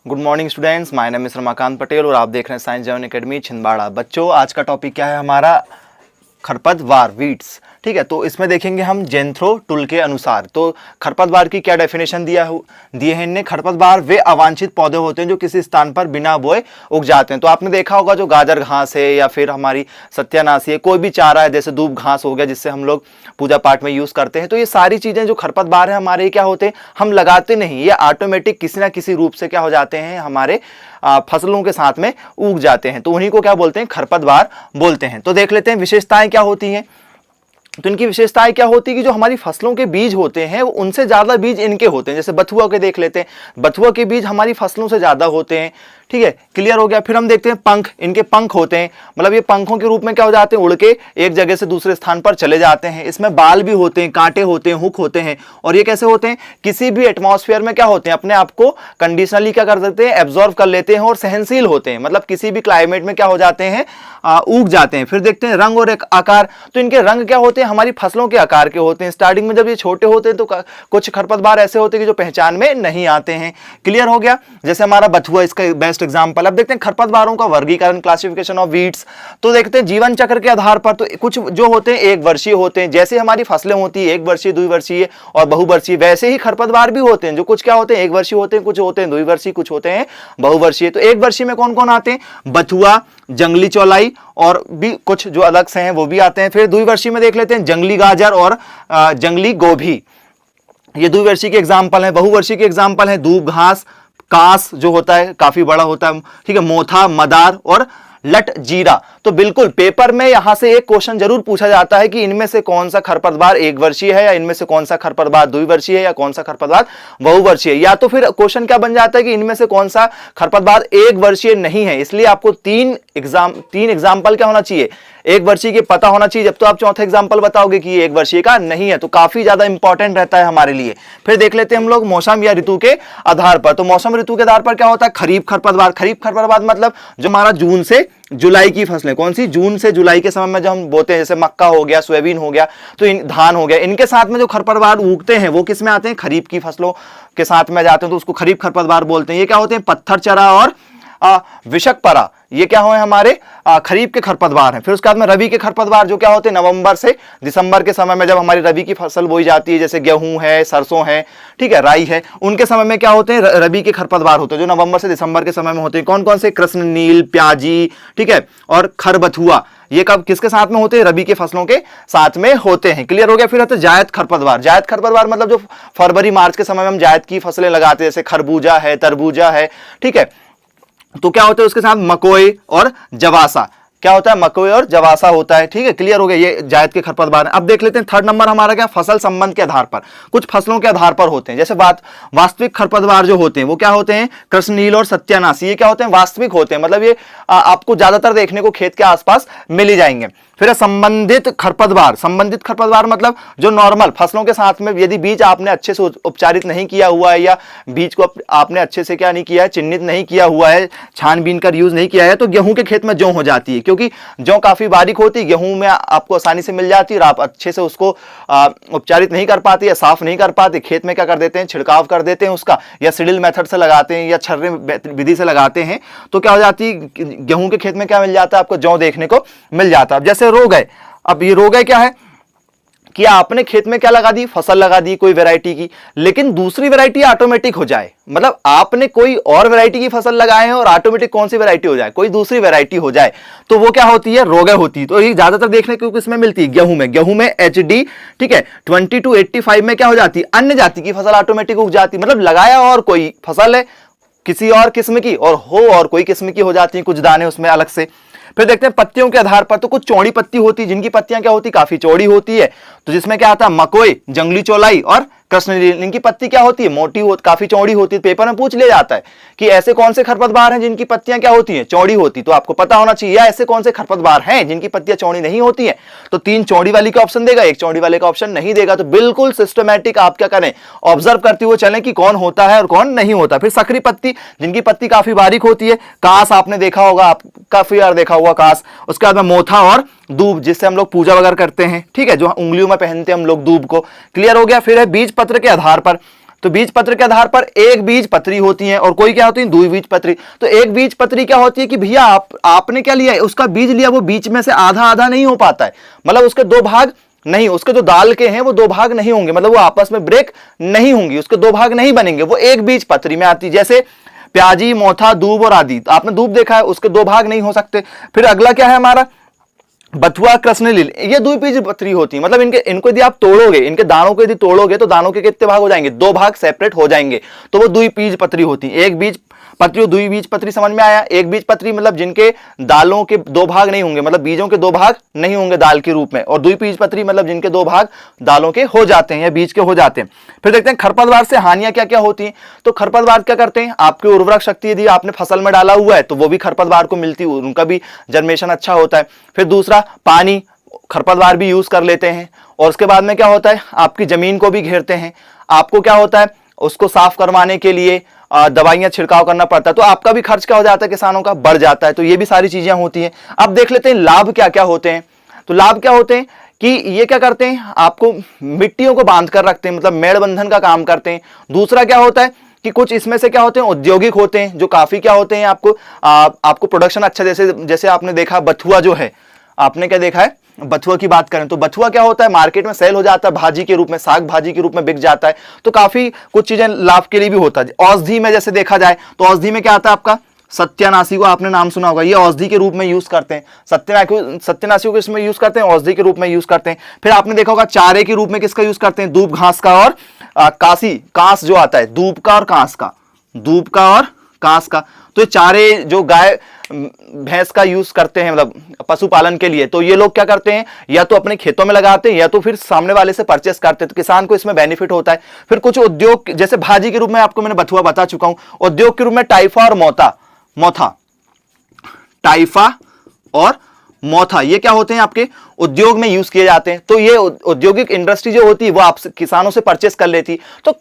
Good morning students, my name is Ramakant Patel और आप देख रहे हैं साइंस जर्न एकेडमी छिंदवाड़ा। बच्चों, आज का टॉपिक क्या है हमारा? खरपतवार, वीड्स। ठीक है, तो इसमें देखेंगे हम जेंथ्रो टुल के अनुसार। तो खरपतवार की क्या डेफिनेशन दिए है इनने? खरपतवार वे अवांछित पौधे होते हैं जो किसी स्थान पर बिना बोए उग जाते हैं। तो आपने देखा होगा जो गाजर घास है या फिर हमारी सत्यानाशी है, कोई भी चारा है, जैसे दूब घास हो गया जिससे हम लोग पूजा पाठ में यूज करते हैं, तो ये सारी चीजें जो खरपतवार है हमारे क्या होते हैं, हम लगाते नहीं, ये ऑटोमेटिक किसी ना किसी रूप से क्या हो जाते हैं, हमारे फसलों के साथ में उग जाते हैं। तो उन्हीं को क्या बोलते हैं? खरपतवार बोलते हैं। तो देख लेते हैं विशेषताएं क्या होती हैं। तो इनकी विशेषताएं क्या होती है कि जो हमारी फसलों के बीज होते हैं उनसे ज्यादा बीज इनके होते हैं। जैसे बथुआ के देख लेते हैं, बथुआ के बीज हमारी फसलों से ज्यादा होते हैं। ठीक है, क्लियर हो गया। फिर हम देखते हैं पंख, इनके पंख होते हैं, मतलब ये पंखों के रूप में क्या हो जाते हैं, उड़ के एक जगह से दूसरे स्थान पर चले जाते हैं। इसमें बाल भी होते हैं, कांटे होते हैं, हुक होते हैं। और ये कैसे होते हैं? किसी भी एटमॉस्फेयर में क्या होते हैं, अपने आप को कंडीशनली क्या कर सकते हैं, एब्जॉर्व कर लेते हैं और सहनशील होते हैं, मतलब किसी भी क्लाइमेट में क्या हो जाते हैं, उग जाते हैं। फिर देखते हैं रंग और आकार। तो इनके रंग क्या होते हैं, हमारी फसलों के आकार के होते हैं। स्टार्टिंग में जब ये छोटे होते हैं तो कुछ खरपतवार ऐसे होते हैं कि जो पहचान में नहीं आते हैं। क्लियर हो गया। जैसे हमारा बथुआ इसका बेस्ट एग्जांपल। अब देखते हैं खरपतवारों का वर्गीकरण, क्लासिफिकेशन ऑफ वीड्स। तो देखते हैं जीवन चक्र के आधार पर। तो कुछ जो होते हैं एक वर्षीय होते हैं, जैसे हमारी फसलें होती है एक वर्षीय, द्विवर्षीय और बहुवर्षीय, वैसे ही खरपतवार भी होते हैं जो कुछ क्या होते हैं, एक वर्षीय होते हैं, कुछ होते हैं द्विवर्षीय, कुछ होते हैं बहुवर्षीय। तो एक वर्षीय में कौन कौन आते हैं? बथुआ, जंगली चौलाई और भी कुछ जो अलग से हैं वो भी आते हैं। फिर द्विवर्षीय में देख लेते हैं जंगली गाजर और जंगली गोभी, ये द्विवर्षीय के एग्जाम्पल है। बहुवर्षीय के एग्जाम्पल है दूब घास, कास जो होता है काफी बड़ा होता है, ठीक है, मोथा, मदार और लट जीरा। तो बिल्कुल पेपर में यहां से एक क्वेश्चन जरूर पूछा जाता है कि इनमें से कौन सा खरपतवार एक वर्षीय है, या इनमें से कौन सा खरपतवार द्विवर्षीय है, या कौन सा खरपतवार बहुवर्षीय है। या तो फिर क्वेश्चन क्या बन जाता है कि इनमें से कौन सा खरपतवार एक वर्षीय नहीं है। इसलिए आपको तीन एग्जाम्पल क्या होना चाहिए, एक वर्षीय के पता होना चाहिए, जब तो आप चौथा एग्जाम्पल बताओगे कि ये एक वर्षीय का नहीं है। तो काफी ज्यादा इंपॉर्टेंट रहता है हमारे लिए। फिर देख लेते हैं हम लोग मौसम या ऋतु के आधार पर। तो मौसम ऋतु के आधार पर क्या होता है? खरीफ खरपतवार। खरीफ खरपतवार मतलब जो हमारा जून से जुलाई की फसलें, कौन सी? जून से जुलाई के समय में जो हम बोते हैं, जैसे मक्का हो गया, सोयाबीन हो गया, तो धान हो गया, इनके साथ में जो खरपतवार उगते हैं वो किस में आते हैं? खरीफ की फसलों के साथ में जाते हैं, तो उसको खरीफ खरपतवार बोलते हैं। ये क्या होते हैं? पत्थर चरा और विषकपरा, ये क्या हुए हमारे खरीफ के खरपतवार हैं। फिर उसके बाद में रबी के खरपतवार जो क्या होते हैं? नवंबर से दिसंबर के समय में जब हमारी रबी की फसल बोई जाती है, जैसे गेहूं है, सरसों है, ठीक है, राई है, उनके समय में क्या होते हैं? रबी के खरपतवार होते हैं जो नवंबर से दिसंबर के समय में होते हैं। कौन कौन से? कृष्ण नील, प्याजी, ठीक है, और खरबथुआ। ये कब किसके साथ में होते हैं? रबी के फसलों के साथ में होते हैं। क्लियर हो गया। फिर आते हैं जायद खरपतवार। जायद खरपतवार मतलब जो फरवरी मार्च के समय में हम जायद की फसलें लगाते हैं, जैसे खरबूजा है, तरबूजा है, ठीक है। तो क्या होता है उसके साथ? मकोई और जवासा। क्या होता है? मकोई और जवासा होता है। ठीक है, क्लियर हो गया। ये जायद के खरपतवार। अब देख लेते हैं थर्ड नंबर हमारा क्या? फसल संबंध के आधार पर। कुछ फसलों के आधार पर होते हैं, जैसे वास्तविक खरपतवार जो होते हैं वो क्या होते हैं? कृष्णनील और सत्यानाशी। ये क्या होते हैं? वास्तविक होते हैं, मतलब ये आपको ज्यादातर देखने को खेत के आसपास मिल ही जाएंगे। फिर संबंधित खरपतवार। संबंधित खरपतवार मतलब जो नॉर्मल फसलों के साथ में यदि बीज आपने अच्छे से उपचारित नहीं किया हुआ है, या बीज को आपने अच्छे से क्या नहीं किया है, चिन्हित नहीं किया हुआ है, छानबीन कर यूज नहीं किया है, तो गेहूं के खेत में जौ हो जाती है, क्योंकि जौ काफी बारीक होती है, गेहूं में आपको आसानी से मिल जाती है और आप अच्छे से उसको उपचारित नहीं कर पाते या साफ नहीं कर पाते। खेत में क्या कर देते हैं? छिड़काव कर देते हैं उसका, या सिडिल मेथड से लगाते हैं या छर्रे विधि से लगाते हैं, तो क्या हो जाती है? गेहूं के खेत में क्या मिल जाता है? आपको जौ देखने को मिल जाता है। अब जैसे रोग है, अब ये रोग है क्या है कि आपने खेत में क्या लगा दी? फसल लगा दी कोई वैरायटी की, लेकिन दूसरी वैरायटी ऑटोमेटिक हो जाए, मतलब आपने कोई और वैरायटी की फसल लगाए हैं और ऑटोमेटिक कौन सी वैरायटी हो जाए? कोई दूसरी वैरायटी हो जाए, तो वो क्या होती है? रोग होती है। तो ये ज्यादातर देखने को किसमें मिलती है? गेहूं में। गेहूं में HD, ठीक है, 20 to 85 में क्या हो जाती है? अन्य जाति की फसल ऑटोमेटिक उग जाती है, मतलब लगाया और कोई फसल है किसी और किस्म की और कोई किस्म की हो जाती है, कुछ दाने उसमें अलग से। फिर देखते हैं पत्तियों के आधार पर। तो कुछ चौड़ी पत्ती होती है, जिनकी पत्तियां क्या होती? काफी चौड़ी होती है, तो जिसमें क्या आता है? मकोई, जंगली चौलाई और कृष्णनील। इनकी पत्ती क्या होती है? मोटी होती, काफी चौड़ी होती है। पेपर में पूछ लिया जाता है कि ऐसे कौन से खरपतवार हैं जिनकी पत्तियां क्या होती हैं? चौड़ी होती, तो आपको पता होना चाहिए। या ऐसे कौन से खरपतवार हैं जिनकी पत्तियां चौड़ी नहीं होती हैं? तो 3 चौड़ी वाली का ऑप्शन देगा, 1 चौड़ी वाले का ऑप्शन नहीं देगा। तो बिल्कुल सिस्टमैटिक आप क्या करें? ऑब्जर्व करते हुए चलें कि कौन होता है और कौन नहीं होता। फिर सकरी पत्ती, जिनकी पत्ती काफी बारीक होती है। कास आपने देखा होगा, आप काफी यार देखा हुआ कास। उसके बाद में मोथा और दूब, जिससे हम लोग पूजा वगैरह करते हैं, ठीक है, जो उंगलियों में पहनते हैं हम लोग दूब को। क्लियर हो गया। फिर है बीज पत्र के आधार पर। तो बीज पत्र के आधार पर एक बीज पत्री होती है और कोई क्या होती है, द्विबीजपत्री। तो एक बीज पत्री क्या होती है कि भैया आपने क्या लिया है, उसका बीज लिया, वो बीच में से आधा आधा नहीं हो पाता है, मतलब उसके दो भाग नहीं, उसके जो दाल के हैं वो दो भाग नहीं होंगे, मतलब वो आपस में ब्रेक नहीं होंगी, उसके दो भाग नहीं बनेंगे, वो एक बीज पत्री में आती है। जैसे प्याजी, मोथा, दूब और आदि, आपने दूब देखा है, उसके दो भाग नहीं हो सकते। फिर अगला क्या है हमारा, बथुआ, कृष्णनील, ये द्विबीजपत्री होती है, मतलब इनको यदि आप तोड़ोगे, इनके दानों को यदि तोड़ोगे तो दानों के कितने भाग हो जाएंगे, दो भाग सेपरेट हो जाएंगे, तो वो द्विबीजपत्री होती है। एक बीज पत्री और द्विबीजपत्री समझ में आया। एक बीज पत्री मतलब जिनके दालों के दो भाग नहीं होंगे, मतलब बीजों के दो भाग नहीं होंगे दाल के रूप में, और द्विबीजपत्री मतलब जिनके दो भाग दालों के हो जाते हैं या बीज के हो जाते हैं। फिर देखते हैं खरपतवार से हानियां क्या क्या होती हैं। तो खरपतवार क्या करते हैं, आपकी उर्वरक शक्ति यदि आपने फसल में डाला हुआ है तो वो भी खरपतवार को मिलती है, उनका भी जर्मेशन अच्छा होता है। फिर दूसरा, पानी खरपतवार भी यूज कर लेते हैं, और उसके बाद में क्या होता है, आपकी जमीन को भी घेरते हैं। आपको क्या होता है, उसको साफ करवाने के लिए दवाइयां छिड़काव करना पड़ता है, तो आपका भी खर्च क्या हो जाता है, किसानों का बढ़ जाता है। तो ये भी सारी चीजें होती हैं। अब देख लेते हैं लाभ क्या क्या होते हैं। तो लाभ क्या होते हैं कि ये क्या करते हैं, आपको मिट्टियों को बांध कर रखते हैं, मतलब मेड़बंधन का काम करते हैं। दूसरा क्या होता है कि कुछ इसमें से क्या होते हैं, औद्योगिक होते हैं, जो काफी क्या होते हैं, आपको प्रोडक्शन अच्छा, जैसे आपने देखा बथुआ जो है, आपने क्या देखा है, बथुआ की बात करें तो बथुआ क्या होता है, मार्केट में सेल हो जाता है, भाजी के रूप में, साग भाजी के रूप में बिक जाता है। तो काफी कुछ चीजें लाभ के लिए भी होता है। औषधि में जैसे देखा जाए तो औषधि में क्या आता है आपका, सत्यानाशी को आपने नाम सुना होगा, ये औषधि के रूप में यूज करते हैं। सत्यानाशी को इसमें यूज करते हैं, औषधि के रूप में यूज करते हैं। फिर आपने देखा होगा चारे के रूप में किसका यूज करते हैं, दूब घास का और कांस जो आता है, दूब का और कांस का, दूब का और कांस का। तो ये चारे जो गाय भैंस का यूज करते हैं, मतलब पशुपालन के लिए, तो ये लोग क्या करते हैं, या तो अपने खेतों में लगाते हैं या तो फिर सामने वाले से परचेस करते हैं, तो किसान को इसमें बेनिफिट होता है। फिर कुछ उद्योग, जैसे भाजी के रूप में आपको मैंने बथुआ बता चुका हूं, उद्योग के रूप में टाइफा और मोथा, टाइफा और मोथा, ये क्या होते हैं, आपके उद्योग में यूज किए जाते हैं। तो ये औद्योगिक इंडस्ट्री जो होती है वो आप किसानों से परचेस कर लेती है। तो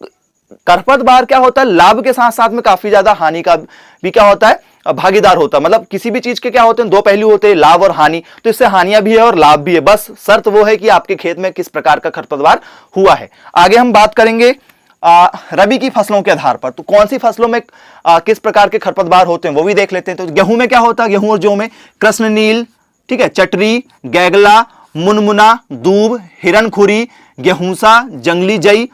खरपतवार क्या होता है, लाभ के साथ साथ में काफी ज्यादा हानि का भी क्या होता है, भागीदार होता है। मतलब किसी भी चीज के क्या होते हैं, दो पहलू होते हैं, लाभ और हानि। तो इससे हानियां भी है और लाभ भी है, बस शर्त वो है कि आपके खेत में किस प्रकार का खरपतवार हुआ है। आगे हम बात करेंगे रबी की फसलों के आधार पर, तो कौन सी फसलों में किस प्रकार के खरपतवार होते हैं वो भी देख लेते हैं। तो गेहूं में क्या होता है, गेहूं और जौ में कृष्णनील, ठीक है, चटरी, गैगला, मुनमुना, दूब, हिरणखुरी, गेहूंसा, जंगली जई,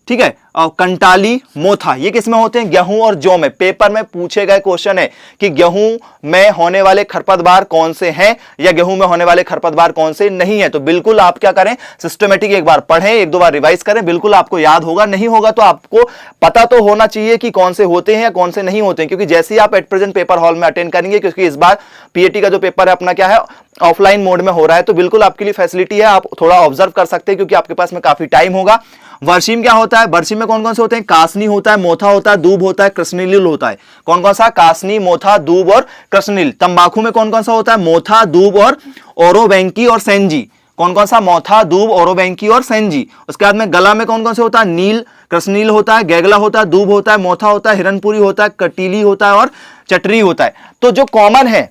ठीक है, और कंटाली, मोथा, ये किसमें होते हैं, गेहूं और जौ में। पेपर में पूछे गए क्वेश्चन है कि गेहूं में होने वाले खरपतवार कौन से हैं या गेहूं में होने वाले खरपतवार कौन से नहीं है। तो बिल्कुल आप क्या करें, सिस्टमेटिक एक बार पढ़ें, एक दो बार रिवाइज करें, बिल्कुल आपको याद होगा। नहीं होगा तो आपको पता तो होना चाहिए कि कौन से होते हैं या कौन से नहीं होते हैं, क्योंकि जैसे ही आप एट प्रेजेंट पेपर हॉल में अटेंड करेंगे, क्योंकि इस बार पीएटी का जो पेपर है अपना क्या है, ऑफलाइन मोड में हो रहा है, तो बिल्कुल आपके लिए फैसिलिटी है, आप थोड़ा ऑब्जर्व कर सकते हैं क्योंकि आपके पास में काफी टाइम होगा। वर्षी में क्या होता है, वर्षी में कौन कौन से होते हैं, कासनी होता है, मोथा होता है, दूब होता है, कृष्णनील होता है। कौन कौन सा, कासनी, मोथा, दूब और कृष्णनील। तंबाकू में कौन कौन सा होता है, मोथा, दूब और ओरोबैंकी और सेंजी। कौन कौन सा, मोथा, दूब, ओरोबैंकी और सेंजी। उसके बाद में गला में कौन कौन से होता है, नील, कृष्णनील होता है, गैगला होता है, दूब होता है, मोथा होता है, हिरणपुरी होता है, कटीली होता है और चटरी होता है। तो जो कॉमन है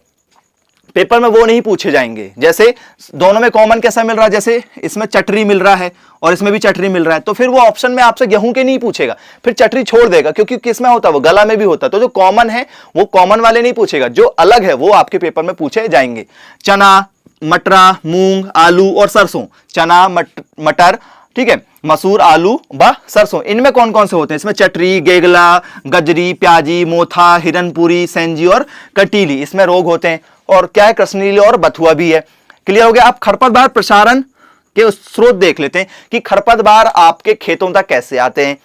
पेपर में वो नहीं पूछे जाएंगे। जैसे दोनों में कॉमन कैसा मिल रहा है, जैसे इसमें चटरी मिल रहा है और इसमें भी चटरी मिल रहा है, तो फिर वो ऑप्शन में आपसे गेहूं के नहीं पूछेगा, फिर चटरी छोड़ देगा, क्योंकि किसमें होता है, वो गला में भी होता है। तो जो कॉमन है वो कॉमन वाले नहीं पूछेगा, जो अलग है वो आपके पेपर में पूछे जाएंगे। चना, मटरा, मूंग, आलू और सरसों। चना, मटर, ठीक है, मसूर, आलू व सरसों, इनमें कौन कौन से होते हैं, इसमें चटरी, गेगला, गजरी, प्याजी, मोथा, हिरणपुरी, सेंजी और कटीली, इसमें रोग होते हैं। और क्या है, कृष्णनील और बथुआ भी है। क्लियर हो गया। आप खरपतवार प्रसारण के स्रोत देख लेते हैं कि खरपतवार आपके खेतों तक कैसे आते हैं।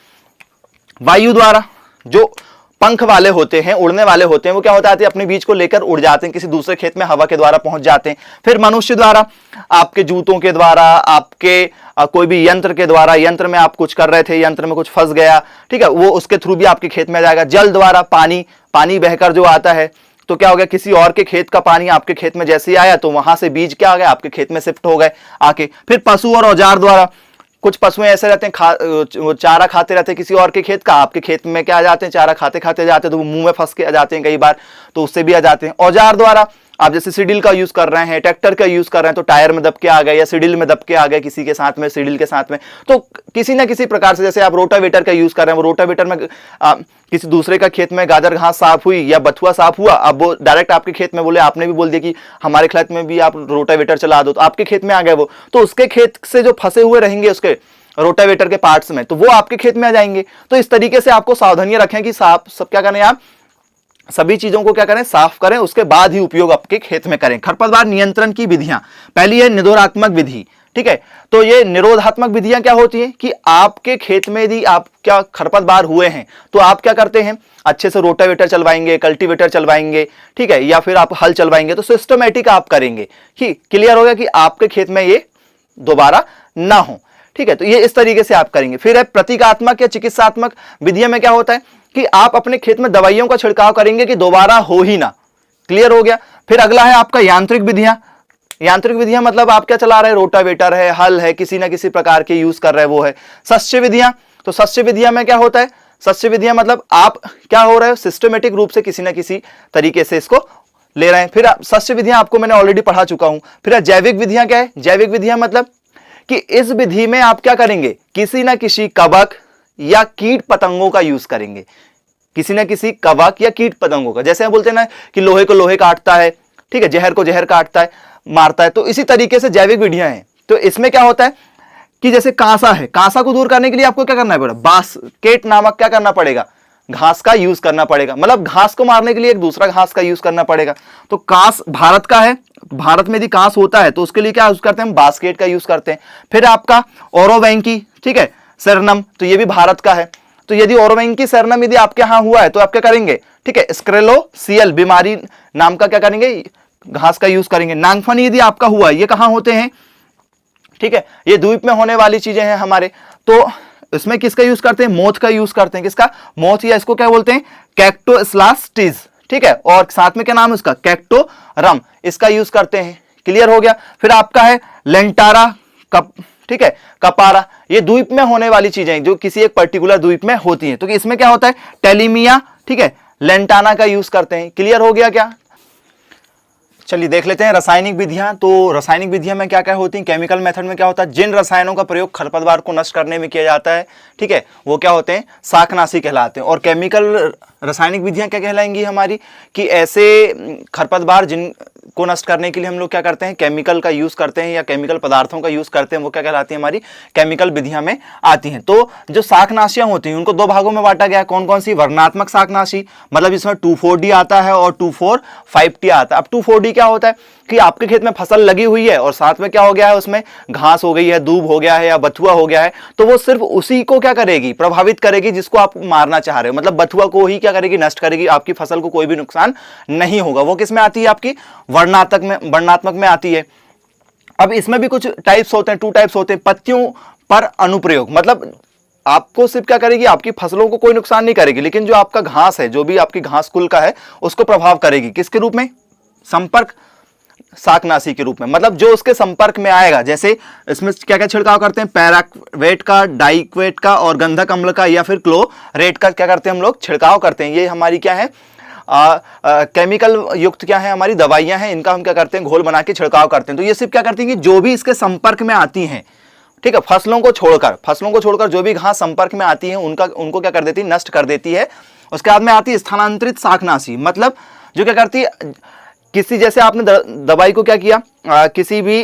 वायु द्वारा, जो पंख वाले होते हैं, उड़ने वाले होते हैं, वो क्या होता है, अपने बीज को लेकर उड़ जाते हैं, किसी दूसरे खेत में हवा के द्वारा पहुंच जाते हैं। फिर मनुष्य द्वारा, आपके जूतों के द्वारा, आपके कोई भी यंत्र के द्वारा, यंत्र में आप कुछ कर रहे थे, यंत्र में कुछ फंस गया, ठीक है, वो उसके थ्रू भी आपके खेत में आ जाएगा। जल द्वारा, पानी बहकर जो आता है, तो क्या हो गया, किसी और के खेत का पानी आपके खेत में जैसे ही आया तो वहां से बीज क्या आ गया, आपके खेत में शिफ्ट हो गए आके। फिर पशु और औजार द्वारा, कुछ पशु ऐसे रहते हैं चारा खाते रहते हैं किसी और के खेत का, आपके खेत में क्या आ जाते हैं, चारा खाते खाते जाते हैं, तो वो मुंह में फंस के आ जाते हैं कई बार, तो उससे भी आ जाते हैं। औजार द्वारा, आप जैसे सीडिल का यूज कर रहे हैं, ट्रैक्टर का यूज कर रहे हैं, तो टायर में दबके आ गए या सीडिल में दबके आ गए किसी के साथ में, सीडिल के साथ में, तो किसी ना किसी प्रकार से, जैसे आप रोटावेटर का यूज कर रहे हैं, वो रोटावेटर में किसी दूसरे का खेत में गाजर घास साफ हुई या बथुआ साफ हुआ, अब वो डायरेक्ट आपके खेत में बोले, आपने भी बोल दिया कि हमारे खेत में भी आप रोटावेटर चला दो, तो आपके खेत में आ गए वो, तो उसके खेत से जो फंसे हुए रहेंगे उसके रोटावेटर के पार्ट्स में, तो वो आपके खेत में आ जाएंगे। तो इस तरीके से आपको सावधानियां रखें कि साफ सब क्या करें, आप सभी चीजों को क्या करें, साफ करें, उसके बाद ही उपयोग आपके खेत में करें। खरपतवार नियंत्रण की विधियां, पहली है निरोधात्मक विधि, ठीक है। तो ये निरोधात्मक विधियां क्या होती हैं कि आपके खेत में यदि आप क्या खरपतवार हुए हैं तो आप क्या करते हैं, अच्छे से रोटावेटर चलवाएंगे, कल्टीवेटर चलवाएंगे, ठीक है, या फिर आप हल चलवाएंगे, तो सिस्टमेटिक आप करेंगे कि क्लियर हो गया कि आपके खेत में ये दोबारा ना हो, ठीक है। तो ये इस तरीके से आप करेंगे। फिर है प्रतीकात्मक या चिकित्सात्मक विधियों में क्या होता है कि आप अपने खेत में दवाइयों का छिड़काव करेंगे कि दोबारा हो ही ना, क्लियर हो गया। फिर अगला है आपका यांत्रिक विधियां। यांत्रिक विधियां मतलब आप क्या चला रहे हैं, रोटावेटर है, हल है, किसी ना किसी प्रकार के यूज कर रहे हैं, वो है शस्य विधियां। तो शस्य विधियां में क्या होता है, शस्य विधियां मतलब आप क्या हो रहे हो, सिस्टमेटिक रूप से किसी ना किसी तरीके से इसको ले रहे हैं। फिर शस्य विधियां आपको मैंने ऑलरेडी पढ़ा चुका हूं। फिर जैविक विधियां क्या है, जैविक विधियां मतलब कि इस विधि में आप क्या करेंगे, किसी ना किसी कवक या कीट पतंगों का यूज करेंगे, किसी ना किसी कवक या कीट पतंगों का, जैसे हम बोलते हैं ना कि लोहे को लोहे काटता है, ठीक है, जहर को जहर काटता है, मारता है, तो इसी तरीके से जैविक विधियां हैं। तो इसमें क्या होता है कि जैसे कांसा है, कांसा को दूर करने के लिए आपको क्या करना पड़ेगा, बास्केट नामक क्या करना पड़ेगा, घास का यूज करना पड़ेगा, मतलब घास को मारने के लिए एक दूसरा घास का यूज करना पड़ेगा। तो कांस भारत का है, भारत में यदि कांस होता है तो उसके लिए क्या यूज करते हैं, हम बास्केट का यूज करते हैं। फिर आपका ओरोवैंकी, ठीक है, सेरनम, तो ये भी भारत का है। तो यदि ओरोवैंकी सेरनम यदि आपके यहां हुआ है तो आप क्या करेंगे, ठीक है, स्क्रेलोसियल बीमारी नाम का क्या करेंगे, घास का यूज करेंगे। नागफनी यदि आपका हुआ है, ये कहां होते हैं, ठीक है, ये द्वीप में होने वाली चीजें हैं हमारे, तो इसमें किसका यूज करते हैं, मोथ का यूज करते हैं, किसका, मोथ, या इसको क्या बोलते हैं, कैक्टोस्लास्टिस, ठीक है, और साथ में क्या नाम है उसका, कैक्टोरम, इसका यूज करते हैं, क्लियर हो गया। फिर आपका है लेंटारा कप, ठीक है, कपारा, ये द्वीप में होने वाली चीजें जो किसी एक पर्टिकुलर द्वीप में होती हैं। तो इसमें क्या होता है, टेलीमिया, ठीक है, लेंटाना का यूज करते हैं, क्लियर हो गया क्या। चलिए देख लेते हैं रासायनिक विधियां। तो रासायनिक विधियां में क्या क्या होती हैं, केमिकल मेथड में क्या होता है, जिन रसायनों का प्रयोग खरपतवार को नष्ट करने में किया जाता है, ठीक है, वो क्या होते हैं, शाकनाशी कहलाते हैं। और केमिकल रासायनिक विधियां क्या कहलाएंगी हमारी, कि ऐसे खरपतवार जिनको नष्ट करने के लिए हम लोग क्या करते हैं, केमिकल का यूज करते हैं या केमिकल पदार्थों का यूज करते हैं, वो क्या कहलाती है, हमारी केमिकल विधियां में आती हैं। तो जो शाकनाशियां होती हैं उनको दो भागों में बांटा गया है, कौन कौन सी, वर्णनात्मक शाकनाशी, मतलब इसमें 2,4-D आता है और 2,4-5-T आता है। अब 2,4-D क्या होता है कि आपके खेत में फसल लगी हुई है और साथ में क्या हो गया है, उसमें घास हो गई है, दूब हो गया है या बथुआ हो गया है, तो वो सिर्फ उसी को क्या करेगी, प्रभावित करेगी जिसको आप मारना चाह रहे हो, मतलब बथुआ को ही क्या करेगी, नष्ट करेगी, आपकी फसल को कोई भी नुकसान नहीं होगा। वो किस में आती है, आपकी वर्णनात्मक में आती है। अब इसमें भी कुछ टाइप्स होते हैं, 2 टाइप्स होते हैं। पत्तियों पर अनुप्रयोग, मतलब आपको सिर्फ क्या करेगी, आपकी फसलों को कोई नुकसान नहीं करेगी, लेकिन जो आपका घास है, जो भी आपकी घास कुल का है, उसको प्रभाव करेगी, किसके रूप में, संपर्क शाकनाशी के रूप में, मतलब जो उसके संपर्क में आएगा। जैसे इसमें क्या क्या छिड़काव करते हैं, पैराक्वेट का, डाइक्वेट का और गंधक अम्ल का या फिर क्लोरेट का क्या करते हैं हम लोग, छिड़काव करते हैं। ये हमारी क्या है, केमिकल युक्त क्या है, हमारी दवाइयां हैं, इनका हम क्या करते हैं, घोल बना के छिड़काव करते हैं। तो ये सिर्फ क्या करती हैं कि जो भी इसके संपर्क में आती हैं, ठीक है, फसलों को छोड़कर जो भी घास संपर्क में आती है उनको क्या कर देती है, नष्ट कर देती है। उसके बाद में आती है स्थानांतरित शाकनाशी, मतलब जो क्या करती है, किसी, जैसे आपने दवाई को क्या किया, किसी भी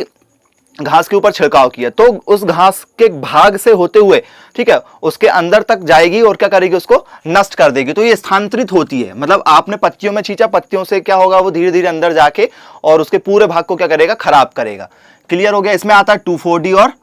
घास के ऊपर छिड़काव किया, तो उस घास के भाग से होते हुए, ठीक है, उसके अंदर तक जाएगी और क्या करेगी, उसको नष्ट कर देगी। तो ये स्थानांतरित होती है, मतलब आपने पत्तियों में छींचा, पत्तियों से क्या होगा, वो धीरे धीरे अंदर जाके और उसके पूरे भाग को क्या करेगा, खराब करेगा। क्लियर हो गया। इसमें आता है 2,4-D और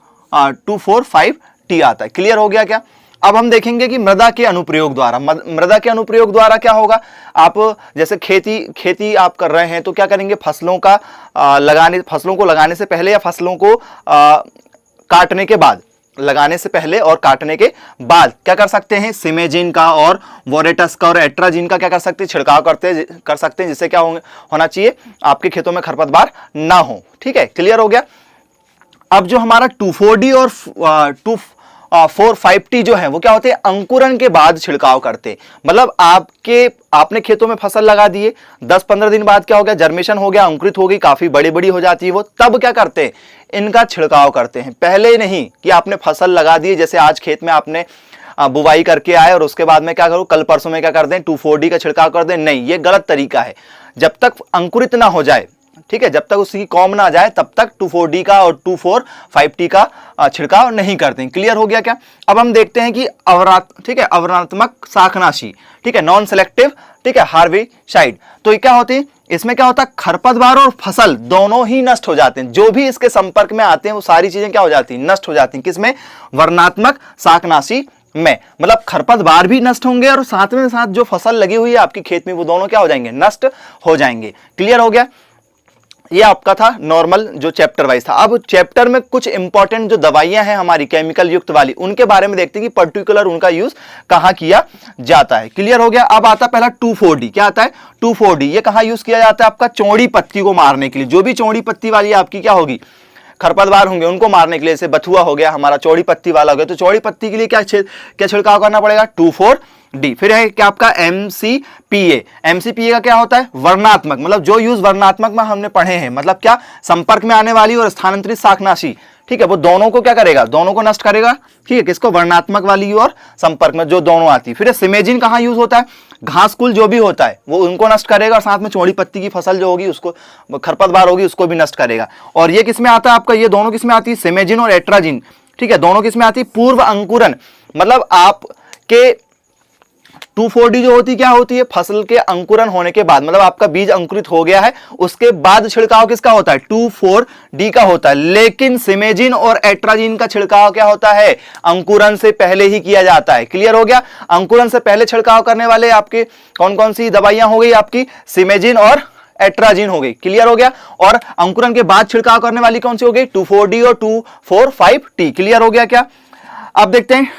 2,4-5-T आता है। क्लियर हो गया क्या। अब हम देखेंगे कि मृदा के अनुप्रयोग द्वारा क्या होगा, आप जैसे खेती आप कर रहे हैं तो क्या करेंगे, फसलों को लगाने से पहले या फसलों को काटने के बाद, लगाने से पहले और काटने के बाद क्या कर सकते हैं, सिमेजिन का और वोरेटस का और एट्राजिन का क्या कर सकते हैं, छिड़काव कर सकते हैं, जिससे क्या होना चाहिए, आपके खेतों में खरपतवार ना हो। ठीक है, क्लियर हो गया। अब जो हमारा 2,4-D और 4,5-T जो है वो क्या होते हैं, अंकुरण के बाद छिड़काव करते हैं। मतलब आपने खेतों में फसल लगा दिए, 10-15 दिन बाद क्या हो गया, जर्मेशन हो गया, अंकुरित हो गई, काफी बड़ी बड़ी हो जाती है वो, तब क्या करते हैं, इनका छिड़काव करते हैं। पहले नहीं कि आपने फसल लगा दी, जैसे आज खेत में आपने बुवाई करके आए और उसके बाद में क्या करो, कल परसों में क्या कर दें, 2,4-D का छिड़काव कर दें। नहीं, ये गलत तरीका है। जब तक अंकुरित ना हो जाए, ठीक है, जब तक उसकी कॉम ना आ जाए, तब तक 2,4-D का और 2,4-5-T का छिड़काव नहीं करते हैं। क्लियर हो गया क्या? अब हम देखते हैं कि ठीक है, अवरणात्मक शाकनाशी, ठीक है, नॉन सेलेक्टिव, ठीक है, हार्बिसाइड। तो ये क्या होते हैं, इसमें क्या होता है, खरपतवार और फसल दोनों ही नष्ट हो जाते हैं। जो भी इसके संपर्क में आते हैं वो सारी चीजें क्या हो जाती हैं, नष्ट हो जाती हैं। किसमें? वर्णात्मक शाकनाशी में। मतलब खरपतवार भी नष्ट होंगे और साथ में साथ जो फसल लगी हुई है आपकी खेत में, वो दोनों क्या हो जाएंगे, नष्ट हो जाएंगे। क्लियर हो गया? ये आपका था नॉर्मल जो चैप्टर वाइज था। अब चैप्टर में कुछ इंपॉर्टेंट जो दवाइयां हैं हमारी केमिकल युक्त वाली, उनके बारे में देखते हैं कि पर्टिकुलर उनका यूज कहां किया जाता है। क्लियर हो गया? अब आता है पहला 2,4-D। क्या आता है? 2,4-D। ये कहां यूज किया जाता है? आपका चौड़ी पत्ती को मारने के लिए। जो भी चौड़ी पत्ती वाली आपकी क्या होगी, खरपतवार होंगे, उनको मारने के लिए। जैसे बथुआ हो गया हमारा, चौड़ी पत्ती वाला हो गया, तो चौड़ी पत्ती के लिए क्या छिड़काव करना पड़ेगा? 2,4-D। फिर है क्या आपका MCPA। MCPA का क्या होता है? वर्णात्मक। मतलब जो यूज वर्णात्मक में हमने पढ़े हैं, मतलब क्या, संपर्क में आने वाली और स्थानांतरित शाकनाशी, ठीक है, वो दोनों को क्या करेगा, दोनों को नष्ट करेगा। ठीक है, किसको? वर्णात्मक वाली और संपर्क में जो दोनों आती है। फिर सिमेजिन कहां यूज होता है? घास कुल जो भी होता है वो उनको नष्ट करेगा, और साथ में चौड़ी पत्ती की फसल जो होगी, उसको खरपतवार होगी, उसको भी नष्ट करेगा। और ये किसमें आता है आपका? ये दोनों किसमें आती है? सिमेजिन और एट्राजिन। ठीक है, दोनों किसमें आती है? पूर्व अंकुरन। मतलब आपके 2,4-D जो होती क्या होती है? फसल के अंकुरन होने के बाद, मतलब आपका बीज अंकुरित हो गया है, उसके बाद छिड़काव किसका होता है? 2,4-D का होता है। लेकिन सिमेजिन और एट्राजिन का छिड़काव क्या होता है? अंकुरन से पहले ही किया जाता है। क्लियर हो गया? अंकुरन से पहले छिड़काव करने वाले आपके कौन कौन सी दवाइयां हो गई? आपकी सिमेजिन और एट्राजिन हो गई। क्लियर हो गया? और अंकुरन के बाद छिड़काव करने वाली कौन सी हो गई? 2,4-D और 2,4-5-T। क्लियर हो गया क्या? अब देखते हैं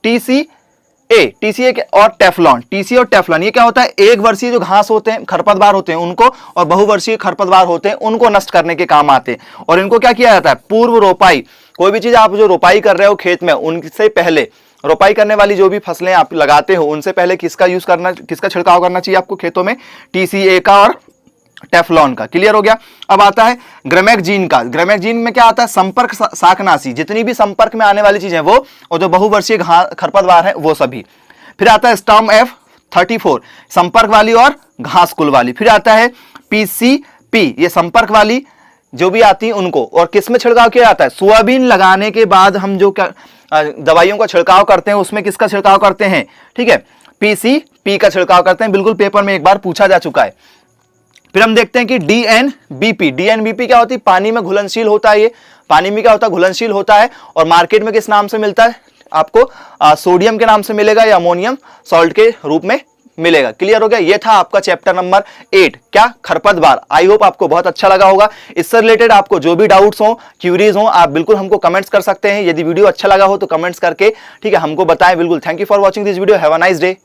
TCA और टेफ्लॉन। TCA और टेफ्लॉन ये क्या होता है? एक वर्षीय जो घास होते हैं, खरपतवार होते हैं उनको, और बहुवर्षीय खरपतवार होते हैं उनको नष्ट करने के काम आते हैं। और इनको क्या किया जाता है? पूर्व रोपाई। कोई भी चीज आप जो रोपाई कर रहे हो खेत में, उनसे पहले, रोपाई करने वाली जो भी फसलें आप लगाते हो, उनसे पहले किसका यूज करना, किसका छिड़काव करना चाहिए आपको खेतों में? TCA का और टेफ्लॉन का। क्लियर हो गया? अब आता है ग्रैमेक्जीन का। ग्रैमेक्जीन में क्या आता है? संपर्क शाकनाशी। जितनी भी संपर्क में आने वाली चीजें वो, और जो बहुवर्षीय खरपतवार है वो सभी। फिर आता है स्टॉर्म F34, संपर्क वाली और घास कुल वाली। फिर आता है PCP, ये संपर्क वाली जो भी आती है उनको। और किस में छिड़काव किया जाता है? सोयाबीन लगाने के बाद हम जो दवाइयों का छिड़काव करते हैं, उसमें किसका छिड़काव करते हैं? ठीक है, PCP का छिड़काव करते हैं। बिल्कुल पेपर में एक बार पूछा जा चुका है। फिर हम देखते हैं कि DNBP। DNBP क्या होती है? पानी में घुलनशील होता है। ये पानी में क्या होता है? घुलनशील होता है। और मार्केट में किस नाम से मिलता है आपको? सोडियम के नाम से मिलेगा, या अमोनियम सॉल्ट के रूप में मिलेगा। क्लियर हो गया? ये था आपका चैप्टर नंबर 8, क्या, खरपतवार। आई होप आपको बहुत अच्छा लगा होगा। इससे रिलेटेड आपको जो भी डाउट्स हो, क्यूरीज हो, आप बिल्कुल हमको कमेंट्स कर सकते हैं। यदि वीडियो अच्छा लगा हो तो कमेंट्स करके, ठीक है, हमको बताएं। बिल्कुल। Thank you for watching this video. Have a nice day.